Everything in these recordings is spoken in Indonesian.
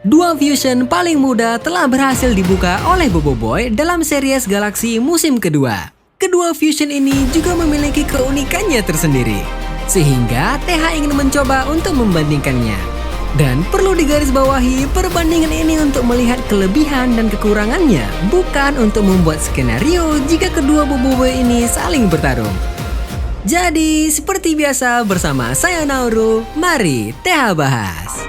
Dua fusion paling muda telah berhasil dibuka oleh Bobo Boy dalam series Galaxy musim kedua. Kedua fusion ini juga memiliki keunikannya tersendiri, sehingga TH ingin mencoba untuk membandingkannya. Dan perlu digarisbawahi, perbandingan ini untuk melihat kelebihan dan kekurangannya, bukan untuk membuat skenario jika kedua Bobo Boy ini saling bertarung. Jadi, seperti biasa bersama saya Nauru, mari TH bahas.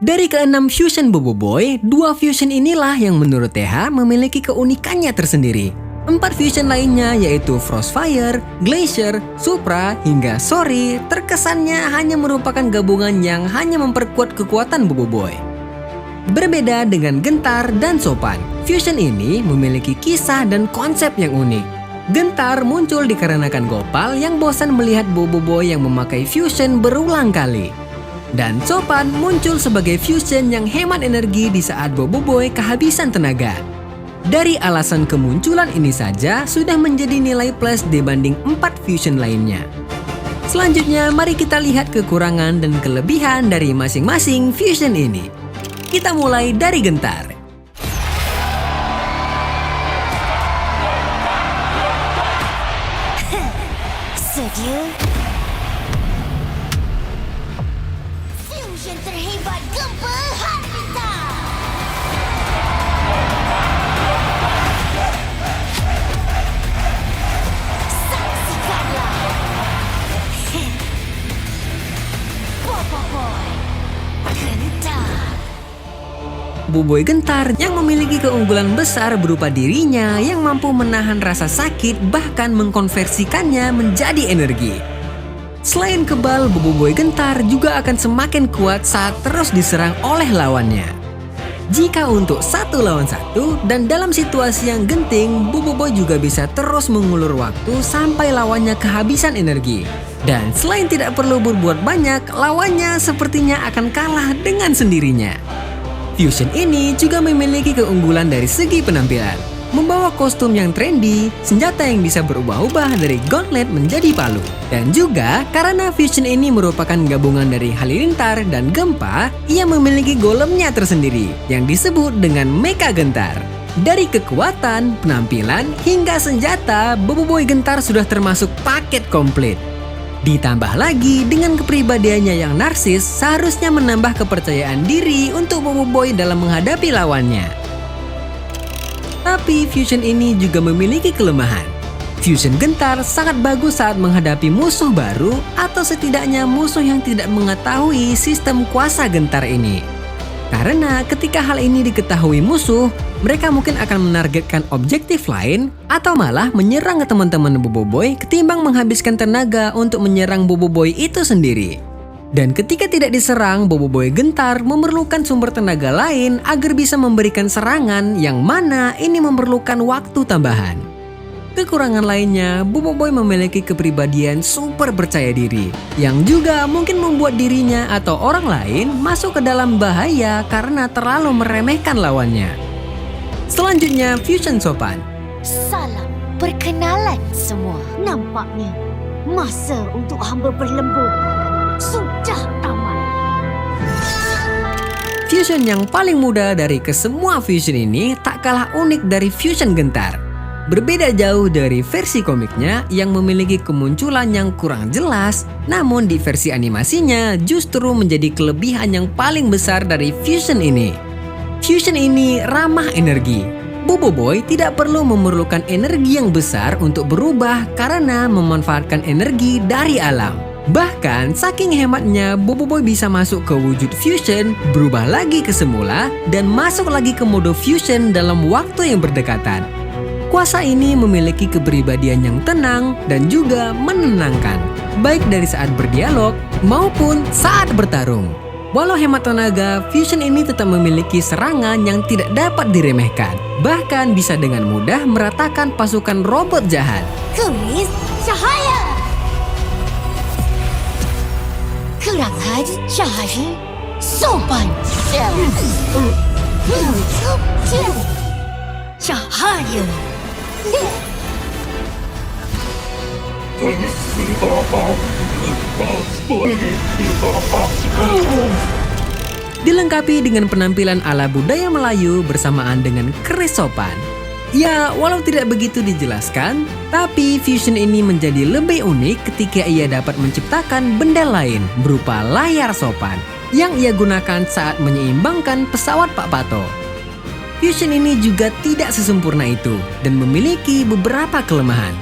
Dari ke-6 fusion Bobo Boy, 2 fusion inilah yang menurut TH memiliki keunikannya tersendiri. 4 fusion lainnya yaitu Frostfire, Glacier, Supra, hingga Sorry terkesannya hanya merupakan gabungan yang hanya memperkuat kekuatan Bobo Boy. Berbeda dengan Gentar dan Sopan, fusion ini memiliki kisah dan konsep yang unik. Gentar muncul dikarenakan Gopal yang bosan melihat Bobo Boy yang memakai fusion berulang kali. Dan Sopan muncul sebagai fusion yang hemat energi di saat Bobo Boy kehabisan tenaga. Dari alasan kemunculan ini saja sudah menjadi nilai plus dibanding 4 fusion lainnya. Selanjutnya mari kita lihat kekurangan dan kelebihan dari masing-masing fusion ini. Kita mulai dari Gentar. Sedia? Fusion terhebat gempa Harita. Saksikanlah. Bobo Boy Gentar. Bobo Boy Gentar yang memiliki keunggulan besar berupa dirinya yang mampu menahan rasa sakit bahkan mengkonversikannya menjadi energi. Selain kebal, Bobo Boy Gentar juga akan semakin kuat saat terus diserang oleh lawannya. Jika untuk 1 lawan 1 dan dalam situasi yang genting, Bobo Boy juga bisa terus mengulur waktu sampai lawannya kehabisan energi. Dan selain tidak perlu berbuat banyak, lawannya sepertinya akan kalah dengan sendirinya. Fusion ini juga memiliki keunggulan dari segi penampilan. Membawa kostum yang trendy, senjata yang bisa berubah-ubah dari gauntlet menjadi palu. Dan juga karena fusion ini merupakan gabungan dari Halilintar dan Gempa, ia memiliki golemnya tersendiri yang disebut dengan Mecha Gentar. Dari kekuatan, penampilan, hingga senjata, Bobo Boy Gentar sudah termasuk paket komplit. Ditambah lagi dengan kepribadiannya yang narsis, seharusnya menambah kepercayaan diri untuk Bobo Boy dalam menghadapi lawannya. Tapi fusion ini juga memiliki kelemahan. Fusion Gentar sangat bagus saat menghadapi musuh baru atau setidaknya musuh yang tidak mengetahui sistem kuasa Gentar ini. Karena ketika hal ini diketahui musuh, mereka mungkin akan menargetkan objektif lain atau malah menyerang ke teman-teman Bobo Boy ketimbang menghabiskan tenaga untuk menyerang Bobo Boy itu sendiri. Dan ketika tidak diserang, Bobo Boy Gentar memerlukan sumber tenaga lain agar bisa memberikan serangan yang mana ini memerlukan waktu tambahan. Kekurangan lainnya, Bobo Boy memiliki kepribadian super percaya diri yang juga mungkin membuat dirinya atau orang lain masuk ke dalam bahaya karena terlalu meremehkan lawannya. Selanjutnya, fusion Sopan. Salam perkenalan semua. Nampaknya masa untuk hamba berlembut sudah tamat. Fusion yang paling muda dari kesemua fusion ini tak kalah unik dari fusion Gentar. Berbeda jauh dari versi komiknya yang memiliki kemunculan yang kurang jelas, namun di versi animasinya justru menjadi kelebihan yang paling besar dari fusion ini. Fusion ini ramah energi. Bobo Boy tidak perlu memerlukan energi yang besar untuk berubah karena memanfaatkan energi dari alam. Bahkan saking hematnya, Bobo Boy bisa masuk ke wujud fusion, berubah lagi ke semula, dan masuk lagi ke mode fusion dalam waktu yang berdekatan. Kuasa ini memiliki kepribadian yang tenang dan juga menenangkan, baik dari saat berdialog maupun saat bertarung. Walau hemat tenaga, fusion ini tetap memiliki serangan yang tidak dapat diremehkan. Bahkan bisa dengan mudah meratakan pasukan robot jahat. Kemis cahaya. Gerakan cahaya Sopan. Cahaya. Dilengkapi dengan penampilan ala budaya Melayu bersamaan dengan keris sopan. Ya, walau tidak begitu dijelaskan, tapi Fusion ini menjadi lebih unik ketika ia dapat menciptakan benda lain berupa layar sopan yang ia gunakan saat menyeimbangkan pesawat Pak Pato. Fusion ini juga tidak sesempurna itu dan memiliki beberapa kelemahan.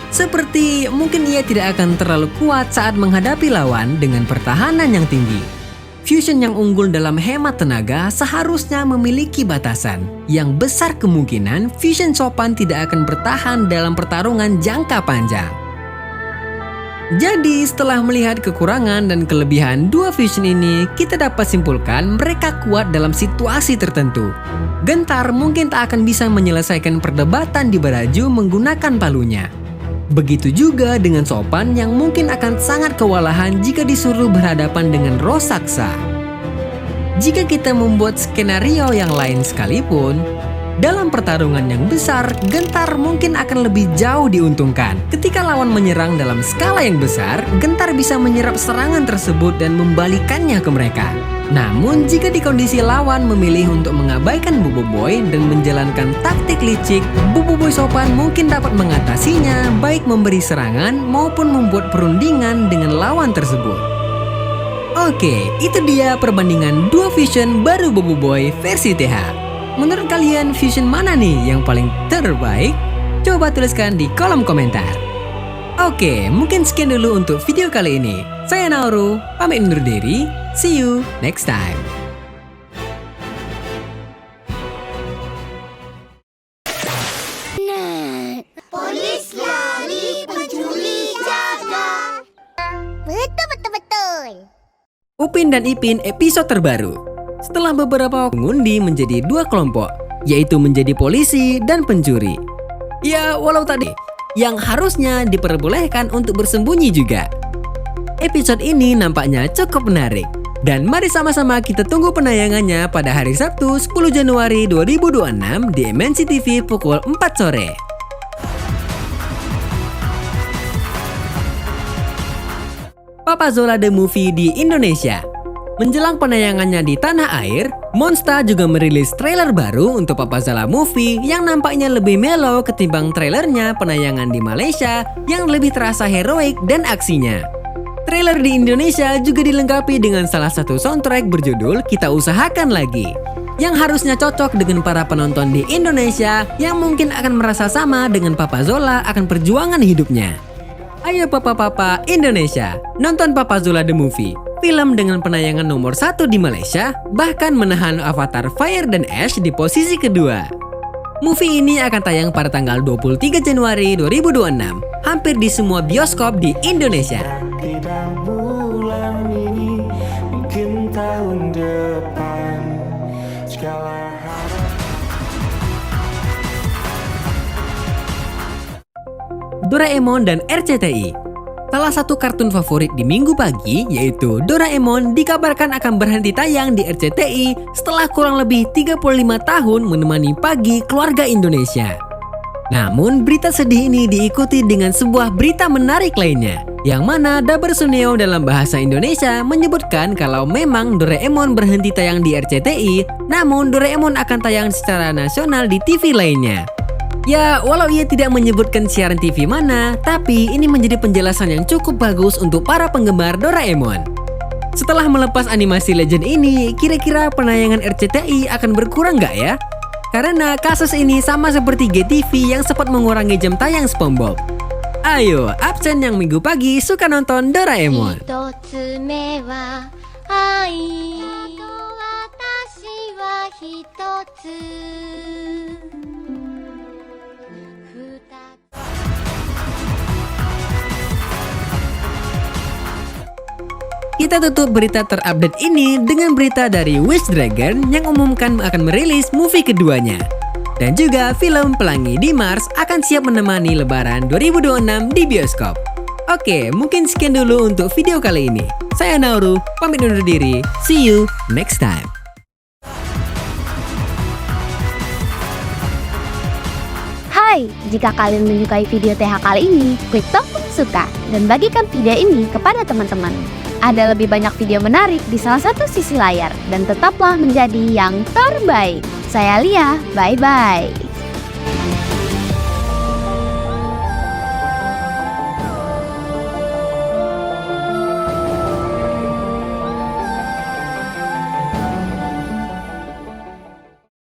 Seperti mungkin ia tidak akan terlalu kuat saat menghadapi lawan dengan pertahanan yang tinggi. Fusion yang unggul dalam hemat tenaga seharusnya memiliki batasan. Yang besar kemungkinan Fusion sopan tidak akan bertahan dalam pertarungan jangka panjang. Jadi setelah melihat kekurangan dan kelebihan dua Fusion ini, kita dapat simpulkan mereka kuat dalam situasi tertentu. Gentar mungkin tak akan bisa menyelesaikan perdebatan di Baraju menggunakan palunya. Begitu juga dengan sopan yang mungkin akan sangat kewalahan jika disuruh berhadapan dengan Rosaksa. Jika kita membuat skenario yang lain sekalipun, dalam pertarungan yang besar, Gentar mungkin akan lebih jauh diuntungkan. Ketika lawan menyerang dalam skala yang besar, Gentar bisa menyerap serangan tersebut dan membalikannya ke mereka. Namun, jika di kondisi lawan memilih untuk mengabaikan Boboiboy dan menjalankan taktik licik, Boboiboy sopan mungkin dapat mengatasinya, baik memberi serangan maupun membuat perundingan dengan lawan tersebut. Oke, itu dia perbandingan dua Fusion baru Boboiboy versi TH. Menurut kalian Fusion mana nih yang paling terbaik? Coba tuliskan di kolom komentar. Oke, mungkin sekian dulu untuk video kali ini. Saya Nauru, pamit undur diri. See you next time. Polis lari, pencuri jaga. Betul. Upin dan Ipin episode terbaru. Setelah beberapa mengundi menjadi dua kelompok, yaitu menjadi polisi dan pencuri. Ya, walau tadi yang harusnya diperbolehkan untuk bersembunyi juga. Episode ini nampaknya cukup menarik. Dan mari sama-sama kita tunggu penayangannya pada hari Sabtu 10 Januari 2026 di MNC TV pukul 4 sore. Papa Zola The Movie di Indonesia. Menjelang penayangannya di tanah air, Monsta juga merilis trailer baru untuk Papa Zola Movie yang nampaknya lebih mellow ketimbang trailernya penayangan di Malaysia yang lebih terasa heroik dan aksinya. Trailer di Indonesia juga dilengkapi dengan salah satu soundtrack berjudul Kita Usahakan Lagi, yang harusnya cocok dengan para penonton di Indonesia yang mungkin akan merasa sama dengan Papa Zola akan perjuangan hidupnya. Ayo papa-papa Indonesia, nonton Papa Zola The Movie, film dengan penayangan nomor 1 di Malaysia, bahkan menahan Avatar Fire dan Ash di posisi kedua. Movie ini akan tayang pada tanggal 23 Januari 2026, hampir di semua bioskop di Indonesia. Tidak bulan ini, mungkin tahun depan. Segala Doraemon dan RCTI. Salah satu kartun favorit di minggu pagi, yaitu Doraemon, dikabarkan akan berhenti tayang di RCTI setelah kurang lebih 35 tahun menemani pagi keluarga Indonesia. Namun, berita sedih ini diikuti dengan sebuah berita menarik lainnya, yang mana Daber Suneo dalam bahasa Indonesia menyebutkan kalau memang Doraemon berhenti tayang di RCTI, namun Doraemon akan tayang secara nasional di TV lainnya. Ya, walau ia tidak menyebutkan siaran TV mana, tapi ini menjadi penjelasan yang cukup bagus untuk para penggemar Doraemon. Setelah melepas animasi Legend ini, kira-kira penayangan RCTI akan berkurang nggak ya? Karena kasus ini sama seperti GTV yang sempat mengurangi jam tayang SpongeBob. Ayo, absen yang minggu pagi suka nonton Doraemon. 一つ目は愛私は一つ Kita tutup berita terupdate ini dengan berita dari Wish Dragon yang umumkan akan merilis movie keduanya. Dan juga film Pelangi di Mars akan siap menemani Lebaran 2026 di bioskop. Oke, mungkin sekian dulu untuk video kali ini. Saya Nauru, pamit undur diri. See you next time. Hai, jika kalian menyukai video TH kali ini, klik tombol suka dan bagikan video ini kepada teman-teman. Ada lebih banyak video menarik di salah satu sisi layar dan tetaplah menjadi yang terbaik. Saya Lia, bye-bye.